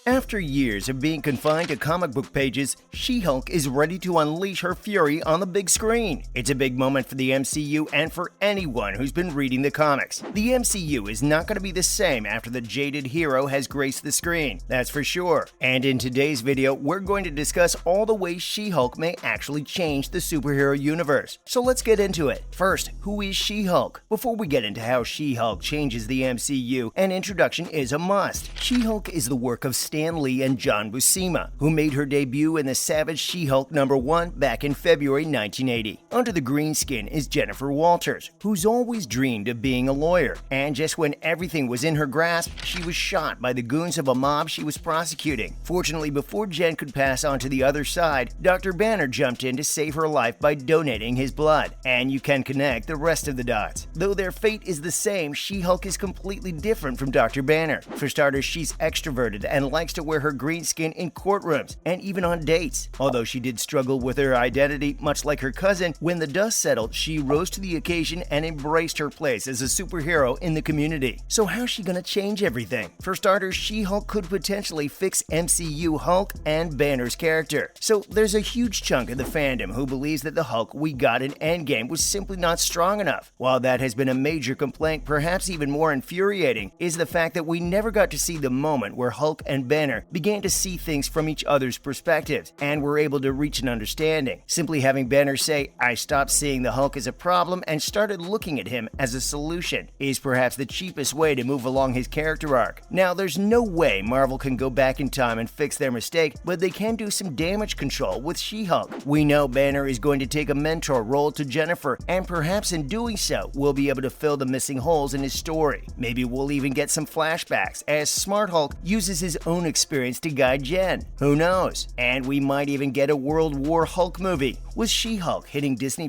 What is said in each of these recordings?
After years of being confined to comic book pages, She-Hulk is ready to unleash her fury on the big screen. It's a big moment for the MCU and for anyone who's been reading the comics. The MCU is not going to be the same after the jaded hero has graced the screen, that's for sure. And in today's video, we're going to discuss all the ways She-Hulk may actually change the superhero universe. So let's get into it. First, who is She-Hulk? Before we get into how She-Hulk changes the MCU, an introduction is a must. She-Hulk is the work of Stan Lee and John Buscema, who made her debut in the Savage She-Hulk #1 back in February 1980. Under the green skin is Jennifer Walters, who's always dreamed of being a lawyer, and just when everything was in her grasp, she was shot by the goons of a mob she was prosecuting. Fortunately, before Jen could pass on to the other side, Dr. Banner jumped in to save her life by donating his blood, and you can connect the rest of the dots. Though their fate is the same, She-Hulk is completely different from Dr. Banner. For starters, she's extroverted and likes to wear her green skin in courtrooms and even on dates. Although she did struggle with her identity, much like her cousin, when the dust settled, she rose to the occasion and embraced her place as a superhero in the community. So how's she gonna change everything? For starters, She-Hulk could potentially fix MCU Hulk and Banner's character. So there's a huge chunk of the fandom who believes that the Hulk we got in Endgame was simply not strong enough. While that has been a major complaint, perhaps even more infuriating is the fact that we never got to see the moment where Hulk and Banner began to see things from each other's perspectives and were able to reach an understanding. Simply having Banner say, "I stopped seeing the Hulk as a problem and started looking at him as a solution," is perhaps the cheapest way to move along his character arc. Now, there's no way Marvel can go back in time and fix their mistake, but they can do some damage control with She-Hulk. We know Banner is going to take a mentor role to Jennifer, and perhaps in doing so, we'll be able to fill the missing holes in his story. Maybe we'll even get some flashbacks as Smart Hulk uses his own experience to guide Jen. Who knows? And we might even get a World War Hulk movie. With She-Hulk hitting Disney+,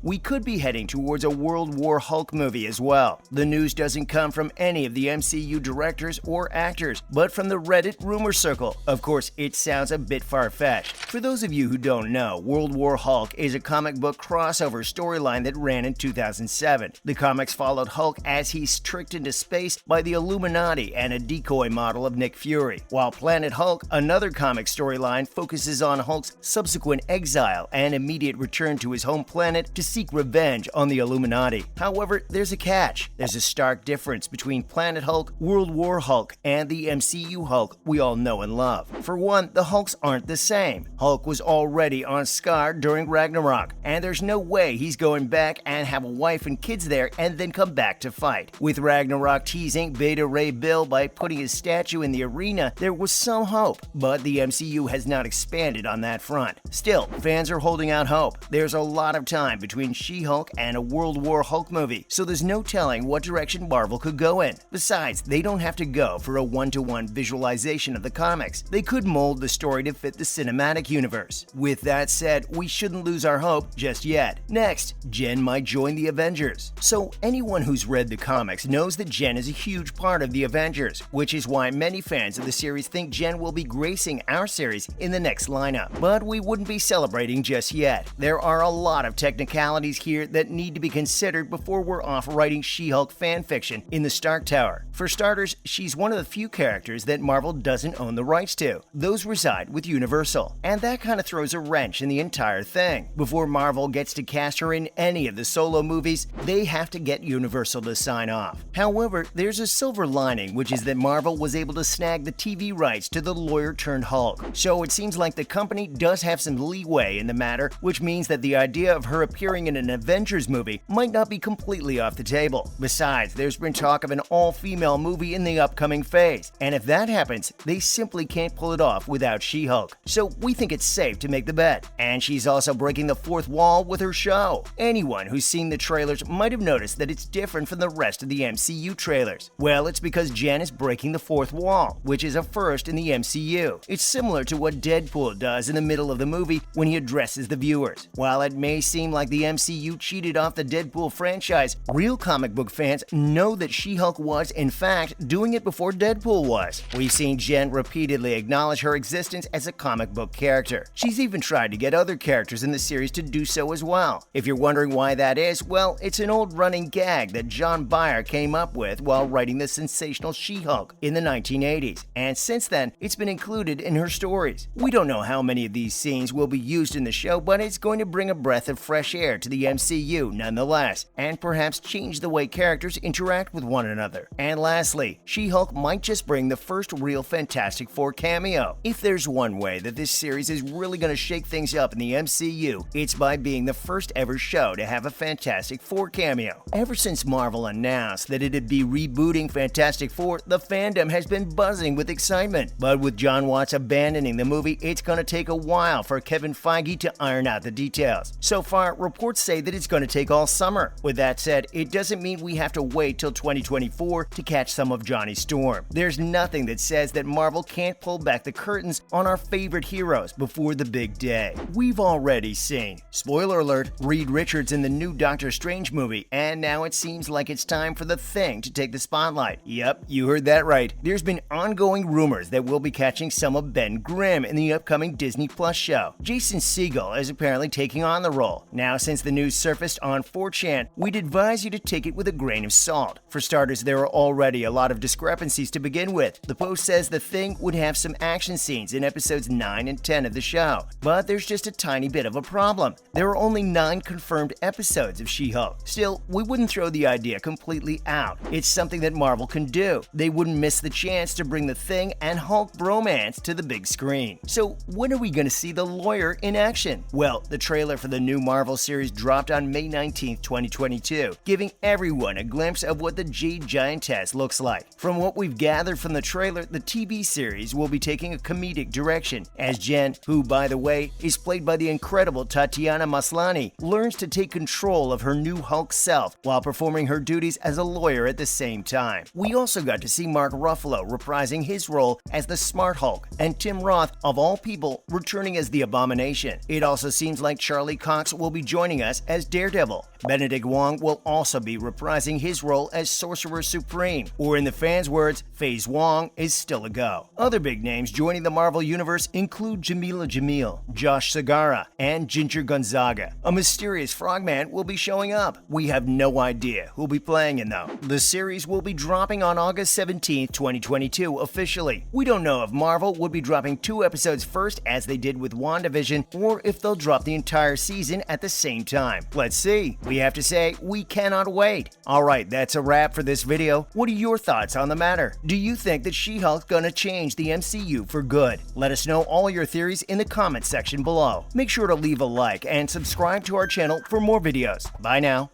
we could be heading towards a World War Hulk movie as well. The news doesn't come from any of the MCU directors or actors, but from the Reddit rumor circle. Of course, it sounds a bit far-fetched. For those of you who don't know, World War Hulk is a comic book crossover storyline that ran in 2007. The comics followed Hulk as he's tricked into space by the Illuminati and a decoy model of Nick Fury, while Planet Hulk, another comic storyline, focuses on Hulk's subsequent exile and immediate return to his home planet to seek revenge on the Illuminati. However, there's a catch. There's a stark difference between Planet Hulk, World War Hulk, and the MCU Hulk we all know and love. For one, the Hulks aren't the same. Hulk was already on Skaar during Ragnarok, and there's no way he's going back and have a wife and kids there and then come back to fight. With Ragnarok teasing Beta Ray Bill by putting his statue in the arena, there was some hope, but the MCU has not expanded on that front. Still, fans are holding out hope. There's a lot of time between She-Hulk and a World War Hulk movie, so there's no telling what direction Marvel could go in. Besides, they don't have to go for a one-to-one visualization of the comics. They could mold the story to fit the cinematic universe. With that said, we shouldn't lose our hope just yet. Next, Jen might join the Avengers. So anyone who's read the comics knows that Jen is a huge part of the Avengers, which is why many fans of the series think Jen will be gracing our series in the next lineup. But we wouldn't be celebrating just yet. There are a lot of technicalities here that need to be considered before we're off writing She-Hulk fanfiction in the Stark Tower. For starters, she's one of the few characters that Marvel doesn't own the rights to. Those reside with Universal, and that kind of throws a wrench in the entire thing. Before Marvel gets to cast her in any of the solo movies, they have to get Universal to sign off. However, there's a silver lining, which is that Marvel was able to snag the TV rights to the lawyer-turned-Hulk. So it seems like the company does have some leeway in the matter, which means that the idea of her appearing in an Avengers movie might not be completely off the table. Besides, there's been talk of an all-female movie in the upcoming phase, and if that happens, they simply can't pull it off without She-Hulk. So we think it's safe to make the bet. And she's also breaking the fourth wall with her show. Anyone who's seen the trailers might have noticed that it's different from the rest of the MCU trailers. Well, it's because Jen is breaking the fourth wall, which is a first in the MCU. It's similar to what Deadpool does in the middle of the movie when he addresses the viewers. While it may seem like the MCU cheated off the Deadpool franchise, real comic book fans know that She-Hulk was, in fact, doing it before Deadpool was. We've seen Jen repeatedly acknowledge her existence as a comic book character. She's even tried to get other characters in the series to do so as well. If you're wondering why that is, well, it's an old running gag that John Byrne came up with while writing the sensational She-Hulk in the 1980s, and since then, it's been included in her stories. We don't know how many of these scenes will be used in the show, but it's going to bring a breath of fresh air to the MCU nonetheless, and perhaps change the way characters interact with one another. And lastly, She-Hulk might just bring the first real Fantastic Four cameo. If there's one way that this series is really going to shake things up in the MCU, it's by being the first ever show to have a Fantastic Four cameo. Ever since Marvel announced that it'd be rebooting Fantastic Four, the fandom has been buzzing with excitement. But with Jon Watts abandoning the movie, it's going to take a while for Kevin Feige to iron out the details. So far, reports say that it's going to take all summer. With that said, it doesn't mean we have to wait till 2024 to catch some of Johnny Storm. There's nothing that says that Marvel can't pull back the curtains on our favorite heroes before the big day. We've already seen, spoiler alert, Reed Richards in the new Doctor Strange movie, and now it seems like it's time for the Thing to take the spotlight. Yep, you heard that right. There's been ongoing rumors that we'll be catching some of Ben Grimm in the upcoming Disney Plus show. Jason Segel is apparently taking on the role. Now, since the news surfaced on 4chan, we'd advise you to take it with a grain of salt. For starters, there are already a lot of discrepancies to begin with. The post says the Thing would have some action scenes in episodes 9 and 10 of the show, but there's just a tiny bit of a problem. There are only 9 confirmed episodes of She-Hulk. Still, we wouldn't throw the idea completely out. It's something that Marvel can do. They wouldn't miss the chance to bring the Thing and Hulk bromance to the big screen. So when are we going to see the lawyer in action? Well, the trailer for the new Marvel series dropped on May 19, 2022, giving everyone a glimpse of what the Jade Giantess looks like. From what we've gathered from the trailer, the TV series will be taking a comedic direction, as Jen, who by the way is played by the incredible Tatiana Maslany, learns to take control of her new Hulk self while performing her duties as a lawyer at the same time. We also got to see Mark Ruffalo reprising his role as the Smart Hulk, and Tim Roth, of all people, returning as the Abomination. It also seems like Charlie Cox will be joining us as Daredevil. Benedict Wong will also be reprising his role as Sorcerer Supreme, or in the fans' words, Phase Wong is still a go. Other big names joining the Marvel Universe include Jamila Jamil, Josh Segarra, and Ginger Gonzaga. A mysterious frogman will be showing up. We have no idea who'll be playing in though. The series will be dropping on August 17, 2022 officially. We don't know if Marvel would be dropping 2 episodes first as they did with WandaVision, or if they'll drop the entire season at the same time. Let's see. We have to say, we cannot wait. Alright, that's a wrap for this video. What are your thoughts on the matter? Do you think that She-Hulk's gonna change the MCU for good? Let us know all your theories in the comment section below. Make sure to leave a like and subscribe to our channel for more videos. Bye now.